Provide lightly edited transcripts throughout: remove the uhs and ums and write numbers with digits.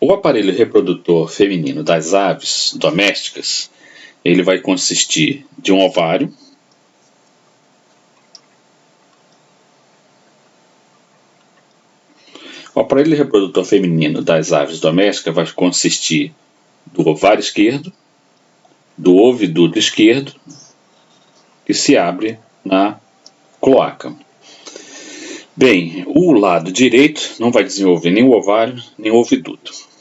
O aparelho reprodutor feminino das aves domésticas, ele vai consistir de um ovário, o aparelho reprodutor feminino das aves domésticas vai consistir do ovário esquerdo, do oviduto esquerdo, que se abre na cloaca. Bem, o lado direito não vai desenvolver nem o ovário, nem o oviduto.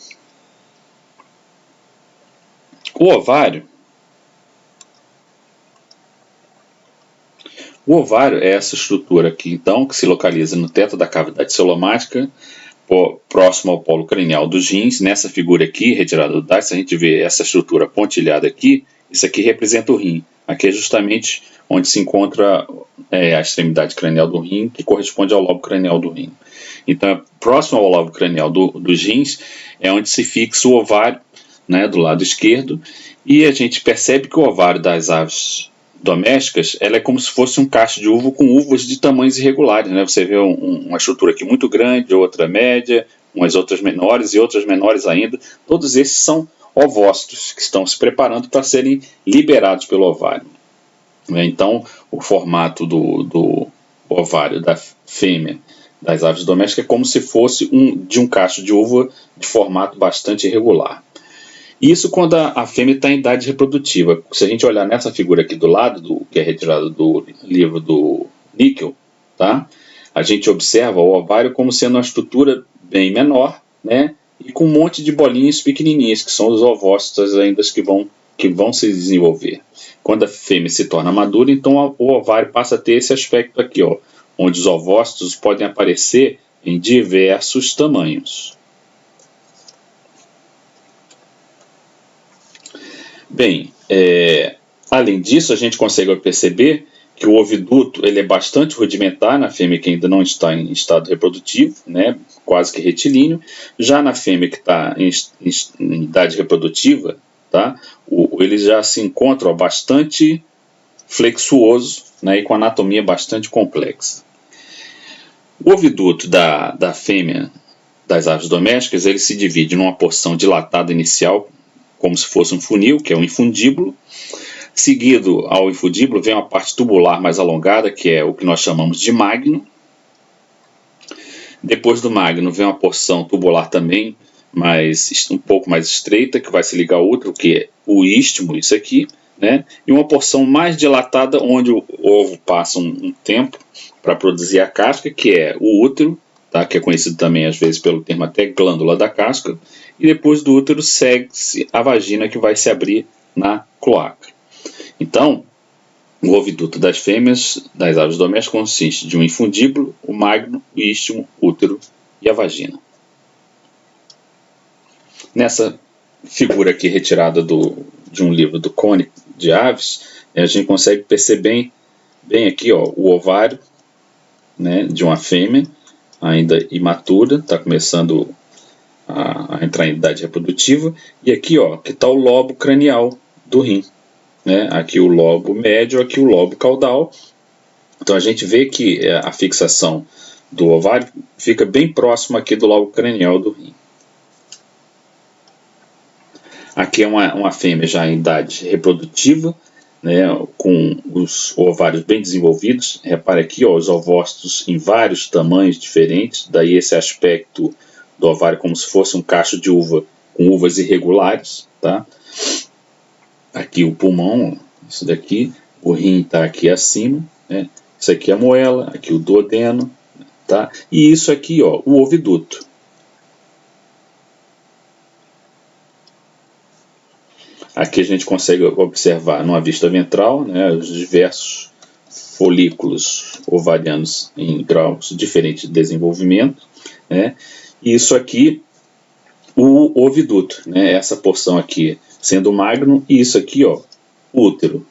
O ovário é essa estrutura aqui, então, que se localiza no teto da cavidade celomática, próximo ao polo cranial dos rins. Nessa figura aqui, retirada do DAIS, a gente vê essa estrutura pontilhada aqui. Isso aqui representa o rim. Aqui é justamente onde se encontra a extremidade cranial do rim, que corresponde ao lobo cranial do rim. Então, próximo ao lobo cranial dos rins é onde se fixa o ovário, né, do lado esquerdo, e a gente percebe que o ovário das aves domésticas, ela é como se fosse um cacho de uva com uvas de tamanhos irregulares, né? Você vê uma estrutura aqui muito grande, outra média, umas outras menores e outras menores ainda. Todos esses são ovócitos que estão se preparando para serem liberados pelo ovário. Então, o formato do ovário da fêmea das aves domésticas é como se fosse de um cacho de uva de formato bastante irregular. Isso quando a fêmea está em idade reprodutiva. Se a gente olhar nessa figura aqui do lado, que é retirada do livro do Nickel, tá? A gente observa o ovário como sendo uma estrutura bem menor, né? E com um monte de bolinhas pequenininhas, que são os ovócitos ainda que vão se desenvolver. Quando a fêmea se torna madura, então o ovário passa a ter esse aspecto aqui, ó, onde os ovócitos podem aparecer em diversos tamanhos. Bem, além disso, a gente consegue perceber que o oviduto ele é bastante rudimentar na fêmea que ainda não está em estado reprodutivo, né, quase que retilíneo. Já na fêmea que está em idade reprodutiva, tá, ele já se encontra bastante flexuoso, né, e com anatomia bastante complexa. O oviduto da fêmea das aves domésticas ele se divide numa porção dilatada inicial, como se fosse um funil, que é um infundíbulo. Seguido ao infundíbulo vem uma parte tubular mais alongada, que é o que nós chamamos de magno. Depois do magno vem uma porção tubular também, um pouco mais estreita, que vai se ligar ao útero, que é o istmo, isso aqui, né? E uma porção mais dilatada, onde o ovo passa um tempo para produzir a casca, que é o útero, tá? Que é conhecido também às vezes pelo termo até glândula da casca. E depois do útero segue-se a vagina, que vai se abrir na cloaca. Então, o oviduto das fêmeas das aves domésticas consiste de um infundíbulo, o magno, o istmo, o útero e a vagina. Nessa figura aqui retirada de um livro do Cone de Aves, a gente consegue perceber bem aqui, ó, o ovário, né, de uma fêmea ainda imatura, está começando a entrar em idade reprodutiva, e aqui, ó, que está o lobo cranial do rim, né? Aqui o lobo médio, aqui o lobo caudal. Então a gente vê que a fixação do ovário fica bem próximo aqui do lobo cranial do rim. Aqui é uma fêmea já em idade reprodutiva, né, com os ovários bem desenvolvidos. Repare aqui, ó, os ovócitos em vários tamanhos diferentes, daí esse aspecto do ovário como se fosse um cacho de uva com uvas irregulares, tá? Aqui o pulmão, isso daqui, o rim está aqui acima, né? Isso aqui é a moela, aqui o duodeno, tá? E isso aqui, ó, o oviduto. Aqui a gente consegue observar numa vista ventral, né, os diversos folículos ovarianos em graus diferentes de desenvolvimento, né? E isso aqui, o oviduto, né, essa porção aqui sendo magno, e isso aqui, ó, útero.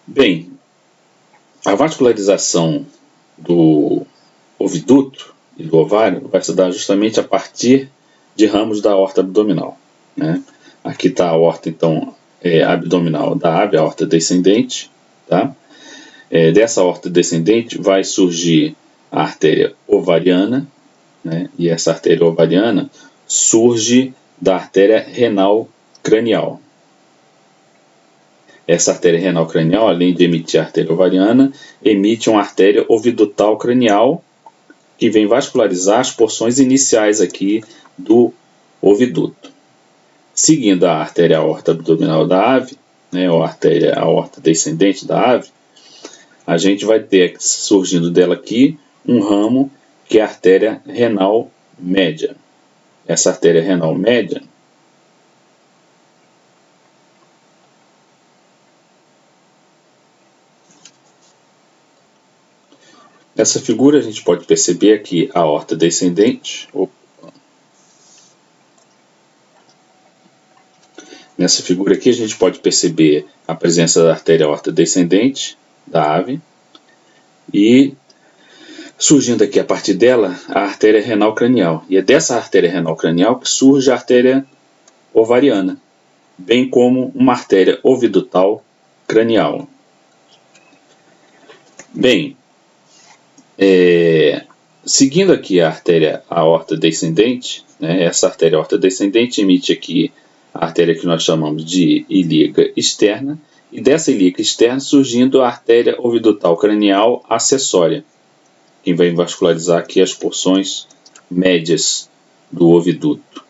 Bem, a vascularização do oviduto e do ovário vai se dar justamente a partir de ramos da aorta abdominal, né? Aqui está a aorta, então, abdominal da ave, a aorta descendente, tá? Dessa aorta descendente vai surgir a artéria ovariana, né? E essa artéria ovariana surge da artéria renal cranial. Essa artéria renal cranial, além de emitir a artéria ovariana, emite uma artéria ovidutal cranial que vem vascularizar as porções iniciais aqui do oviduto. Seguindo a artéria aorta abdominal da ave, né, ou a artéria aorta descendente da ave, a gente vai ter surgindo dela aqui um ramo que é a artéria renal média. Essa artéria renal média nessa figura a gente pode perceber aqui a aorta descendente. Nessa figura aqui a gente pode perceber a presença da artéria aorta descendente da ave e surgindo aqui a partir dela a artéria renal cranial. E é dessa artéria renal cranial que surge a artéria ovariana, bem como uma artéria ovidutal cranial. Bem, seguindo aqui a artéria aorta descendente, né, essa artéria aorta descendente emite aqui a artéria que nós chamamos de ilíaca externa, e dessa ilíaca externa surgindo a artéria ovidutal cranial acessória, que vai vascularizar aqui as porções médias do oviduto.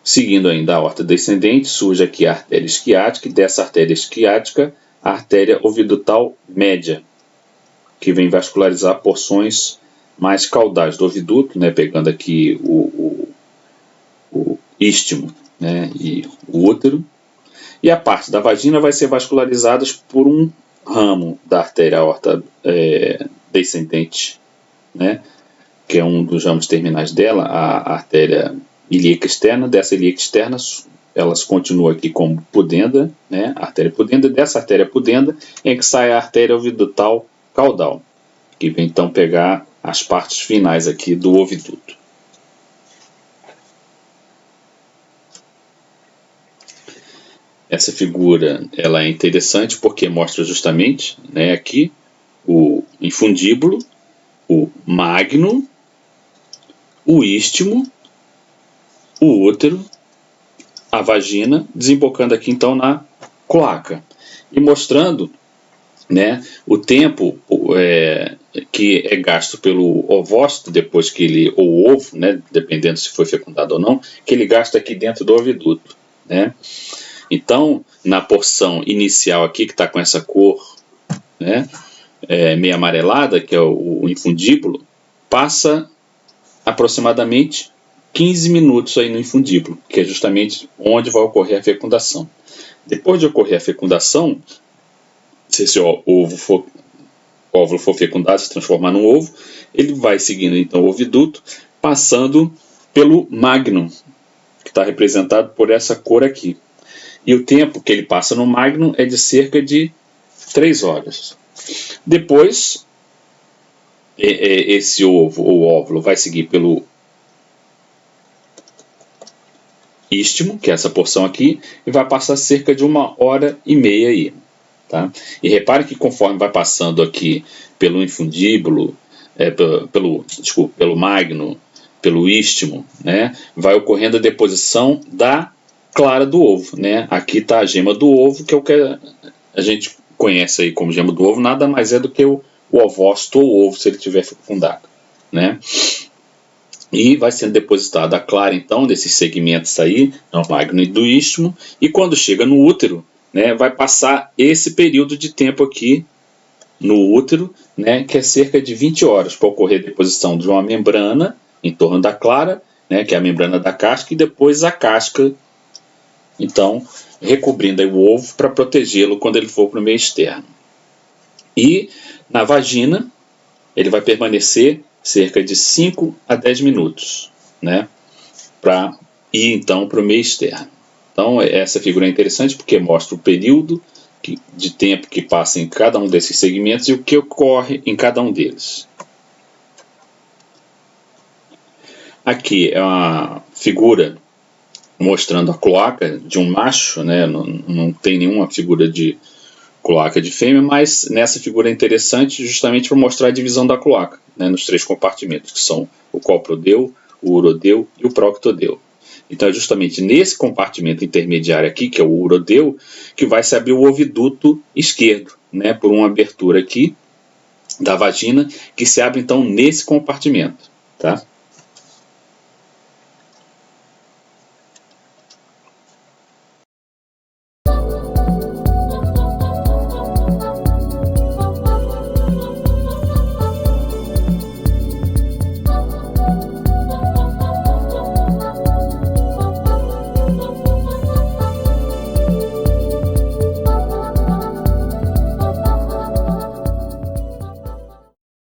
Seguindo ainda a aorta descendente, surge aqui a artéria isquiática, e dessa artéria isquiática a artéria ovidutal média, que vem vascularizar porções mais caudais do oviduto, né, pegando aqui o istmo, né, e o útero. E a parte da vagina vai ser vascularizada por um ramo da artéria aorta descendente, né, que é um dos ramos terminais dela, a artéria ilíaca externa. Dessa ilíaca externa, elas continuam aqui como pudenda, né, artéria pudenda. Dessa artéria pudenda é que sai a artéria ovidutal caudal, que vem então pegar as partes finais aqui do oviduto. Essa figura ela é interessante porque mostra justamente, né, aqui o infundíbulo, o magno, o istmo, o útero, a vagina, desembocando aqui então na cloaca e mostrando, né, o tempo que é gasto pelo ovócito depois que ele, ou o ovo, né, dependendo se foi fecundado ou não, que ele gasta aqui dentro do oviduto, né. Então, na porção inicial aqui, que está com essa cor, né, meio amarelada, que é o infundíbulo, passa aproximadamente 15 minutos aí no infundíbulo, que é justamente onde vai ocorrer a fecundação. Depois de ocorrer a fecundação, se esse óvulo for fecundado, se transformar num ovo, ele vai seguindo então o oviduto, passando pelo magno, que está representado por essa cor aqui. E o tempo que ele passa no magno é de cerca de 3 horas. Depois, esse ovo ou óvulo vai seguir pelo istmo, que é essa porção aqui, e vai passar cerca de 1h30 aí. Tá? E repare que conforme vai passando aqui pelo infundíbulo, pelo magno, pelo istmo, né, vai ocorrendo a deposição da clara do ovo, né? Aqui está a gema do ovo, que é o que a gente conhece aí como gema do ovo, nada mais é do que o ovócito ou o ovo, se ele tiver fecundado, né? E vai sendo depositada a clara, então, desses segmentos aí, no magno e do istmo, e quando chega no útero, né, vai passar esse período de tempo aqui no útero, né, que é cerca de 20 horas, para ocorrer a deposição de uma membrana em torno da clara, né, que é a membrana da casca, e depois a casca, então, recobrindo aí o ovo para protegê-lo quando ele for para o meio externo. E na vagina, ele vai permanecer cerca de 5 a 10 minutos, né, para ir então para o meio externo. Então, essa figura é interessante porque mostra o período de tempo que passa em cada um desses segmentos e o que ocorre em cada um deles. Aqui é uma figura mostrando a cloaca de um macho, né? Não tem nenhuma figura cloaca de fêmea, mas nessa figura é interessante justamente para mostrar a divisão da cloaca, né, nos 3 compartimentos, que são o coprodeu, o urodeu e o proctodeu. Então é justamente nesse compartimento intermediário aqui, que é o urodeu, que vai se abrir o oviduto esquerdo, né, por uma abertura aqui da vagina, que se abre então nesse compartimento, tá?